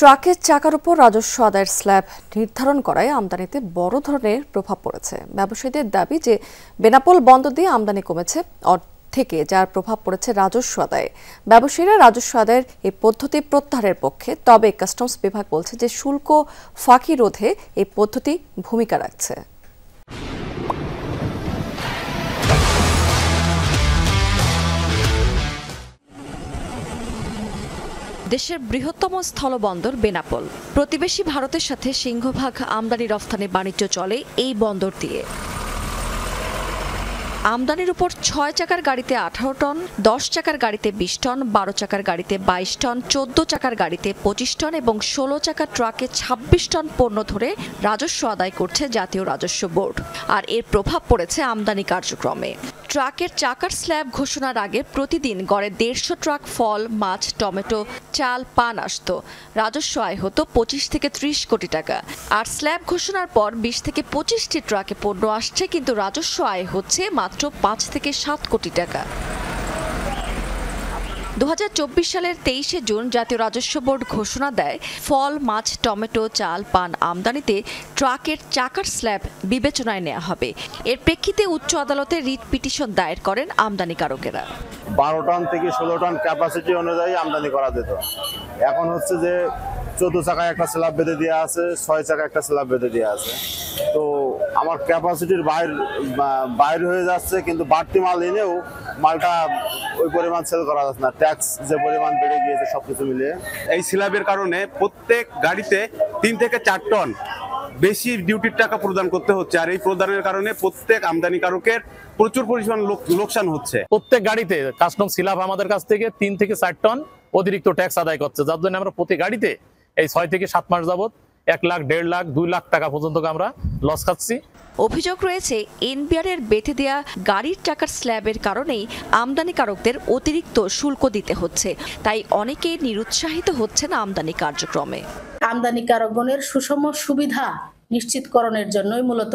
ট্রাকের চাকার উপর রাজস্ব আদায়ের স্ল্যাব নির্ধারণ করায় আমদানিতে বড় ধরনের প্রভাব পড়েছে। ব্যবসায়ীদের দাবি যে বেনাপোল বন্দর দিয়ে আমদানি কমেছে থেকে, যার প্রভাব পড়েছে রাজস্ব আদায়ে। ব্যবসায়ীরা রাজস্ব আদায়ের এই পদ্ধতি প্রত্যাহারের পক্ষে, তবে কাস্টমস বিভাগ বলছে যে শুল্ক ফাঁকি রোধে এই পদ্ধতি ভূমিকা রাখছে। দেশের বৃহত্তম স্থলবন্দর বেনাপোল। প্রতিবেশী ভারতের সাথে সিংহভাগ আমদানি রফতানি বাণিজ্য চলে এই বন্দর দিয়ে। আমদানির উপর ৬ চাকার গাড়িতে ১৮ টন, ১০ চাকার গাড়িতে ২০ টন, ১২ চাকার গাড়িতে ২২ টন, ১৪ চাকার গাড়িতে ২৫ টন এবং ১৬ চাকার ট্রাকে ২৬ টন পণ্য ধরে রাজস্ব আদায় করছে জাতীয় রাজস্ব বোর্ড। আর এর প্রভাব পড়েছে আমদানি কার্যক্রমে। ট্রাকের চাকার স্ল্যাব ঘোষণার আগে প্রতিদিন গড়ে ১৫০ ট্রাক ফল, মাছ, টমেটো, চাল, পান আসত। রাজস্ব আয় হতো ২৫ থেকে ৩০ কোটি টাকা। আর স্ল্যাব ঘোষণার পর ২০ থেকে ২৫টি ট্রাকে পণ্য আসছে, কিন্তু রাজস্ব আয় হচ্ছে মাত্র ৫ থেকে ৭ কোটি টাকা। ২০২৪ সালের ২৩শে জুন জাতীয় রাজস্ব বোর্ড ঘোষণা দেয় ফল, মাছ, টমেটো, চাল, পান আমদানিতে ট্রাকের চাকার স্ল্যাব বিবেচনায় নেওয়া হবে। এর প্রেক্ষিতে উচ্চ আদালতে রিট পিটিশন দায়ের করেন আমদানিকারকেরা। ১২ টন থেকে ১৬ টন ক্যাপাসিটি অনুযায়ী আমদানি করা যেত। এখন হচ্ছে যে ১৪ চাকায় একটা স্ল্যাব বেঁধে দেওয়া আছে, ৬ চাকায় একটা স্ল্যাব বেঁধে দেওয়া আছে। তো আমার ক্যাপাসিটির বাইরে হয়ে যাচ্ছে, কিন্তু বাড়তি মাল এনেও মালটা ওই পরিমাণ সেল করা যাচ্ছে না। ট্যাক্স যে পরিমাণ বেড়ে গিয়েছে সবকিছু মিলিয়ে এই স্ল্যাবের কারণে প্রত্যেক গাড়িতে ৩ থেকে ৪ টন বেশি ডিউটির টাকা প্রদান করতে হচ্ছে। আর এই প্রদানের কারণে প্রত্যেক আমদানিকারকের প্রচুর পরিমাণ লোকসান হচ্ছে। প্রত্যেক গাড়িতে কাস্টম স্ল্যাব আমাদের কাছ থেকে ৩ থেকে ৪ টন অতিরিক্ত ট্যাক্স আদায় করছে, যার জন্য আমরা প্রতি গাড়িতে এই ৬ থেকে ৭ মাস যাবত ১ লাখ, ১.৫ লাখ, ২ লাখ টাকা পর্যন্ত আমরা লস খাচ্ছি। অভিযোগ রয়েছে এনবিআরের বেঁধে দেয়া গাড়ির চাকার স্ল্যাবের কারণেই আমদানিকারকদের অতিরিক্ত শুল্ক দিতে হচ্ছে। তাই অনেকেই নিরুৎসাহিত হচ্ছেন আমদানি কার্যক্রমে। আমদানিকারকগণের সুষম সুবিধা নিশ্চিতকরণের জন্যই মূলত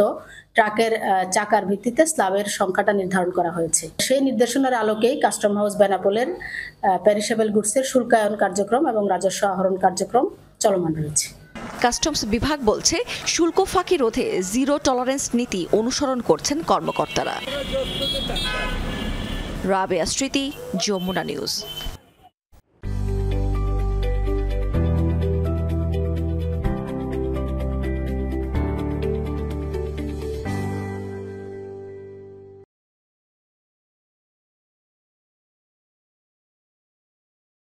ট্রাকের চাকার ভিত্তিতে স্ল্যাবের সংখ্যাটা নির্ধারণ করা হয়েছে। সেই নির্দেশনার আলোকেই কাস্টম হাউস বেনাপোলের পেরিশেবল গুডসের শুল্কায়ন কার্যক্রম এবং রাজস্ব আহরণ কার্যক্রম চলমান রয়েছে। কাস্টমস বিভাগ বলছে শুল্ক ফাঁকি রোধে জিরো টলারেন্স নীতি অনুসরণ করছেন কর্মকর্তারা। রাবেয়া স্মৃতি, যমুনা নিউজ।